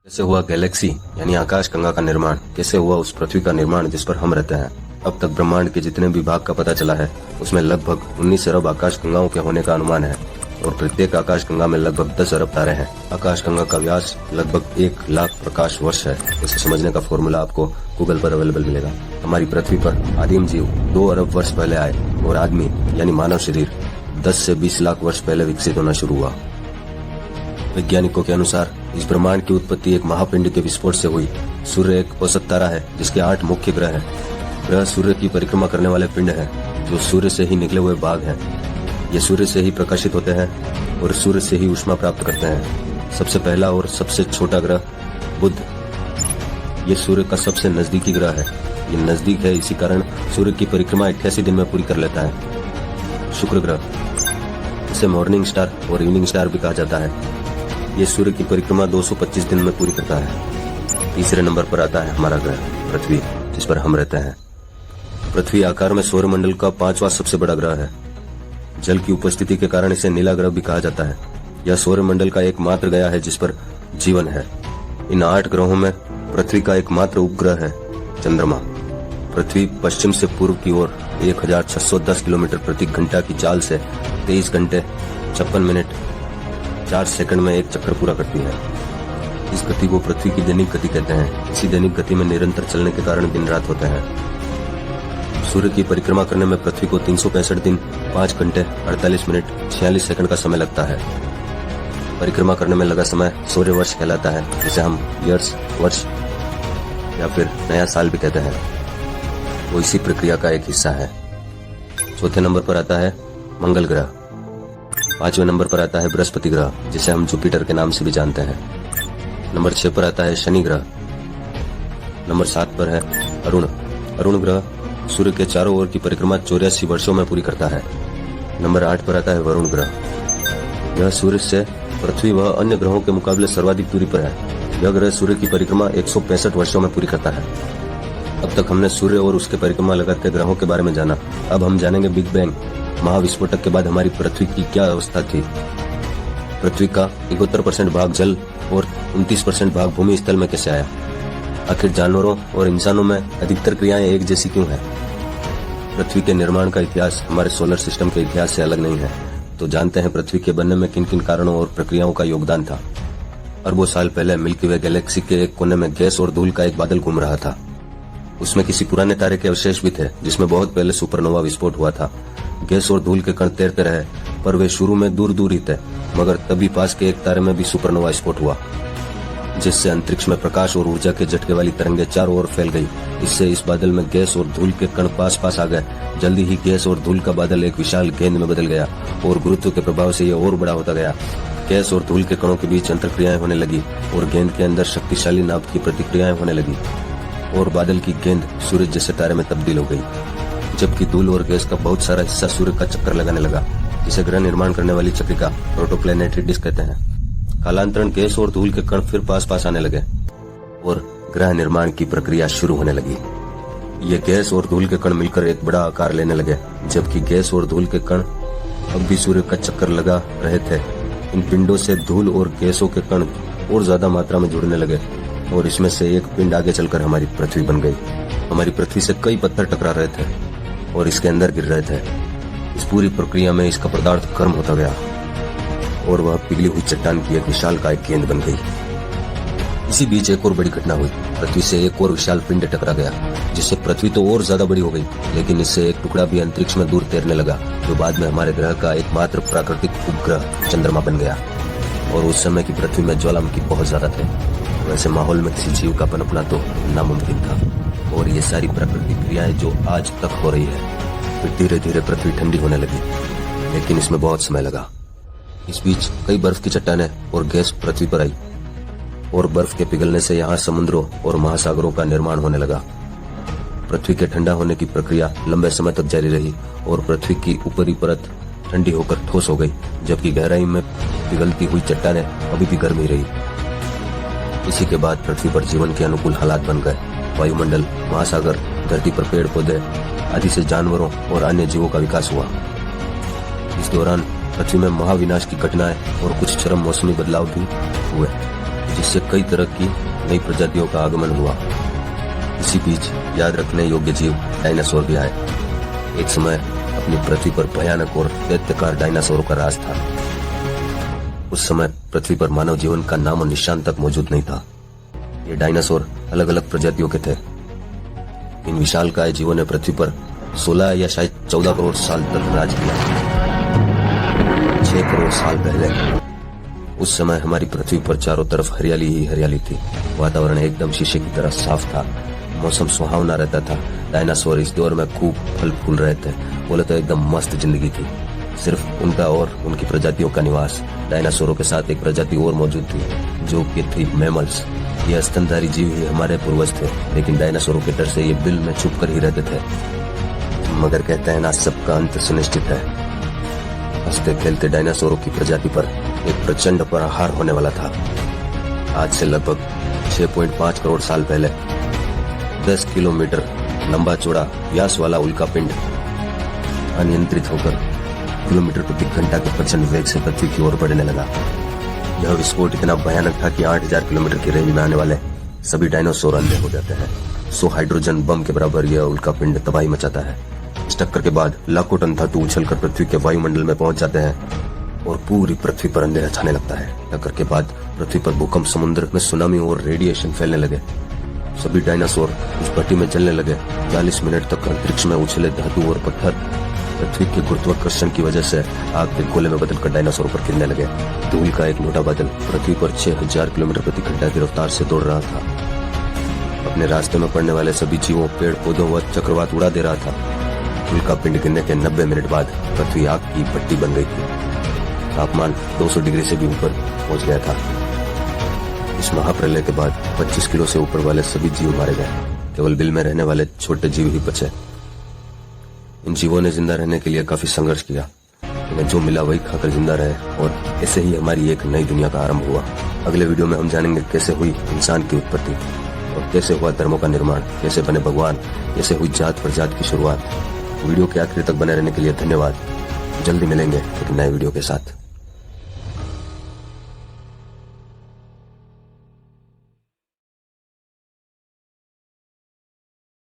कैसे हुआ गैलेक्सी यानी आकाश गंगा का निर्माण, कैसे हुआ उस पृथ्वी का निर्माण जिस पर हम रहते हैं। अब तक ब्रह्मांड के जितने भी भाग का पता चला है उसमें लगभग 19 अरब आकाश गंगाओं के होने का अनुमान है और प्रत्येक आकाश गंगा में लगभग 10 अरब तारे हैं। आकाश गंगा का व्यास लगभग 1 लाख प्रकाश वर्ष है। इसे समझने का फॉर्मूला आपको गूगल पर अवेलेबल मिलेगा। हमारी पृथ्वी पर आदिम जीव 2 अरब वर्ष पहले आए और आदमी यानी मानव शरीर 10 से 20 लाख वर्ष पहले विकसित होना शुरू हुआ। वैज्ञानिकों के अनुसार इस ब्रह्मांड की उत्पत्ति एक महापिंड के विस्फोट से हुई। सूर्य एक औसत तारा है जिसके 8 मुख्य ग्रह हैं। ग्रह सूर्य की परिक्रमा करने वाले पिंड हैं जो सूर्य से ही निकले हुए भाग हैं। ये सूर्य से ही प्रकाशित होते हैं और सूर्य से ही ऊष्मा प्राप्त करते हैं। सबसे पहला और सबसे छोटा ग्रह बुध, ये सूर्य का सबसे नजदीकी ग्रह है। ये नजदीक है, इसी कारण सूर्य की परिक्रमा 88 दिन में पूरी कर लेता है। शुक्र ग्रह, इसे मॉर्निंग स्टार और इवनिंग स्टार भी कहा जाता है। ये सूर्य की परिक्रमा 225 दिन में पूरी करता है। तीसरे नंबर पर आता है हमारा ग्रह पृथ्वी, जिस पर हम रहते हैं। पृथ्वी आकार में सौरमंडल का 5वां सबसे बड़ा ग्रह है। जल की उपस्थिति के कारण इसे नीला ग्रह भी कहा जाता है। यह सौरमंडल का एकमात्र ग्रह है जिस पर जीवन है। इन 8 ग्रहों में पृथ्वी का एकमात्र उपग्रह है चंद्रमा। पृथ्वी पश्चिम से पूर्व की ओर 1610 किलोमीटर प्रति घंटा की चाल से 23 घंटे 56 मिनट 4 सेकंड में एक चक्कर पूरा करती है। इस गति को पृथ्वी की दैनिक गति कहते हैं। इसी दैनिक गति में निरंतर चलने के कारण दिन रात होते हैं। सूर्य की परिक्रमा करने में पृथ्वी को 365 दिन 5 घंटे 48 मिनट 46 सेकंड का समय लगता है। परिक्रमा करने में लगा समय सूर्य वर्ष कहलाता है, जिसे हम ईयर्स, वर्ष या फिर नया साल भी कहते हैं। वो इसी प्रक्रिया का एक हिस्सा है। चौथे नंबर पर आता है मंगल ग्रह। 5वें नंबर पर आता है बृहस्पति ग्रह, जिसे हम जुपिटर के नाम से भी जानते हैं। नंबर 6 पर आता है शनि ग्रह। नंबर 7 पर है अरुण ग्रह। सूर्य के चारों ओर की परिक्रमा 84 वर्षों में पूरी करता है। नंबर 8 पर आता है वरुण ग्रह। यह सूर्य से पृथ्वी व अन्य ग्रहों के मुकाबले सर्वाधिक दूरी पर है। यह ग्रह सूर्य की परिक्रमा 165 वर्षों में पूरी करता है। अब तक हमने सूर्य और उसके परिक्रमा लगाते ग्रहों के बारे में जाना। अब हम जानेंगे बिग बैंग, महाविस्फोटक के बाद हमारी पृथ्वी की क्या अवस्था थी। पृथ्वी का 71% भाग जल और 29% भाग भूमि स्थल में कैसे आया। आखिर जानवरों और इंसानों में अधिकतर क्रियाएं एक जैसी क्यों है। पृथ्वी के निर्माण का इतिहास हमारे सोलर सिस्टम के इतिहास से अलग नहीं है। तो जानते हैं पृथ्वी के बनने में किन किन कारणों और प्रक्रियाओं का योगदान था। अरबों साल पहले मिल्की वे गैलेक्सी के एक कोने में गैस और धूल का एक बादल घूम रहा था। उसमें किसी पुराने तारे के अवशेष भी थे जिसमें बहुत पहले सुपरनोवा विस्फोट हुआ था। गैस और धूल के कण तैरते रहे, पर वे शुरू में दूर दूर ही थे, मगर तभी पास के एक तारे में भी सुपरनोवा विस्फोट हुआ, जिससे अंतरिक्ष में प्रकाश और ऊर्जा के झटके वाली तरंगें चारों ओर फैल गई। इससे इस बादल में गैस और धूल के कण पास पास आ गए। जल्दी ही गैस और धूल का बादल एक विशाल गेंद में बदल गया और गुरुत्व के प्रभाव से यह और बड़ा होता गया। गैस और धूल के कणों के बीच अंतरक्रियाएं होने लगी और गेंद के अंदर शक्तिशाली नाप की प्रतिक्रियाएं होने लगी और बादल की गेंद सूरज जैसे तारे में तब्दील हो गई। जबकि धूल और गैस का बहुत सारा हिस्सा सूर्य का चक्कर लगाने लगा, जिसे ग्रह निर्माण करने वाली चक्रिका प्रोटोप्लैनेटरी डिस्क कहते हैं। कालांतरण गैस और धूल के कण फिर पास पास आने लगे और ग्रह निर्माण की प्रक्रिया शुरू होने लगी। ये गैस और धूल के कण मिलकर एक बड़ा आकार लेने लगे। जबकि गैस और धूल के कण अब भी सूर्य का चक्कर लगा रहे थे, इन पिंडों से धूल और गैसों के कण और ज्यादा मात्रा में जुड़ने लगे और इसमें से एक पिंड आगे चलकर हमारी पृथ्वी बन गई। हमारी पृथ्वी से कई पत्थर टकरा रहे थे और इसके अंदर गिर रहे थे। इस पूरी प्रक्रिया में इसका पदार्थ गर्म होता गया और वह पिघली हुई चट्टान की एक विशालकाय गेंद बन गई। इसी बीच एक और बड़ी घटना हुई। पृथ्वी से एक और विशाल पिंड टकरा गया, जिससे पृथ्वी तो और ज्यादा बड़ी हो गई, लेकिन इससे एक टुकड़ा भी अंतरिक्ष में दूर तैरने लगा, जो बाद में हमारे ग्रह का एकमात्र प्राकृतिक उपग्रह चंद्रमा बन गया। और उस समय की पृथ्वी में ज्वालामुखी बहुत ज्यादा थे। वैसे माहौल में किसी जीव का पनपना तो नामुमकिन था। और ये सारी प्राकृतिक क्रियाएं जो आज तक हो रही है, फिर धीरे धीरे पृथ्वी ठंडी होने लगी, लेकिन इसमें बहुत समय लगा। इस बीच कई बर्फ की चट्टानें और गैस पृथ्वी पर आई और बर्फ के पिघलने से यहाँ समुद्रों और महासागरों का निर्माण होने लगा। पृथ्वी के ठंडा होने की प्रक्रिया लंबे समय तक जारी रही और पृथ्वी की ऊपरी परत ठंडी होकर ठोस हो गई, जबकि गहराई में पिघलती हुई चट्टानें अभी भी गर्म ही रही। इसी के बाद पृथ्वी पर जीवन के अनुकूल हालात बन गए। वायुमंडल, महासागर, धरती पर पेड़ पौधे आदि से जानवरों और अन्य जीवों का विकास हुआ। इस दौरान पृथ्वी में महाविनाश की घटनाएं और कुछ चरम मौसमी बदलाव भी हुए। जिससे कई तरह की नई प्रजातियों का आगमन हुआ। इसी बीच याद रखने योग्य जीव डायनासोर भी आए। एक समय अपनी पृथ्वी पर भयानक और दैत्यकार डायनासोरों का राज था। उस समय पृथ्वी पर मानव जीवन का नामो निशान तक मौजूद नहीं था। ये डायनासोर अलग अलग प्रजातियों के थे। इन विशालकाय जीवों ने पृथ्वी पर 16 या शायद 14 करोड़ साल तक राज किया। 6 करोड़ साल पहले उस समय हमारी पृथ्वी पर चारों तरफ हरियाली ही हरियाली थी। वातावरण एकदम शीशे की तरह साफ था। मौसम सुहावना रहता था। डायनासोर इस दौर में खूब फल फूल रहे थे। बोले तो एकदम मस्त जिंदगी थी। सिर्फ उनका और उनकी प्रजातियों का निवास। डायनासोरों के साथ एक प्रजाति और मौजूद थी जो कि थी मैमल्स। ये स्तनधारी जीव ही हमारे पूर्वज थे, लेकिन डायनासोरों के डर से ये बिल में छुप कर ही रहते थे। मगर कहते हैं ना, सबका अंत सुनिश्चित है। हंसते खेलते डायनासोरों की प्रजाति पर एक प्रचंड प्रहार होने वाला था। आज से लगभग 6.5 करोड़ साल पहले 10 किलोमीटर लंबा चौड़ा व्यास वाला उल्कापिंड अनियंत्रित होकर किलोमीटर प्रति घंटा के प्रचंड वेग से पृथ्वी की ओर बढ़ने लगा। यह विस्फोट इतना भयानक था कि 8000 किलोमीटर की रेंज में आने वाले सभी डायनासोर अंधे हो जाते हैं। 100 हाइड्रोजन बम के बराबर यह उल्कापिंड तबाही मचाता है। इस टक्कर के बाद लाखों टन धातु उछलकर पृथ्वी के वायुमंडल में पहुंच जाते हैं और पूरी पृथ्वी पर अंधेरा छाने लगता है। टक्कर के बाद पृथ्वी पर भूकंप, समुद्र में सुनामी और रेडिएशन फैलने लगे। सभी डायनासोर उस भट्टी में जलने लगे। 40 मिनट तक अंतरिक्ष में उछले धातु और पत्थर पृथ्वी के गुरुत्वाकर्षण की वजह से आग के गोले में बदलकर डायनासोरों पर गिरने लगे। धूल का एक मोटा बादल पृथ्वी पर 6000 किलोमीटर प्रति घंटा की रफ्तार से दौड़ रहा था। अपने रास्ते में पड़ने वाले सभी जीवों, पेड़ पौधों व चक्रवात उड़ा दे रहा था। उल्कापिंड गिरने के 90 मिनट बाद पृथ्वी आग की भट्टी बन गई थी। तापमान 200 डिग्री से भी ऊपर पहुंच गया था। इस महाप्रलय के बाद 25 किलो से ऊपर वाले सभी जीव मारे गए। केवल बिल में रहने वाले छोटे जीव ही बचे। इन जीवों ने जिंदा रहने के लिए काफी संघर्ष किया। इन्हें जो मिला वही खाकर जिंदा रहे और ऐसे ही हमारी एक नई दुनिया का आरंभ हुआ। अगले वीडियो में हम जानेंगे कैसे हुई इंसान की उत्पत्ति और कैसे हुआ धर्मों का निर्माण, कैसे बने भगवान, कैसे हुई जात प्रजात की शुरुआत। वीडियो के आखिर तक बने रहने के लिए धन्यवाद। जल्दी मिलेंगे एक नए वीडियो के साथ।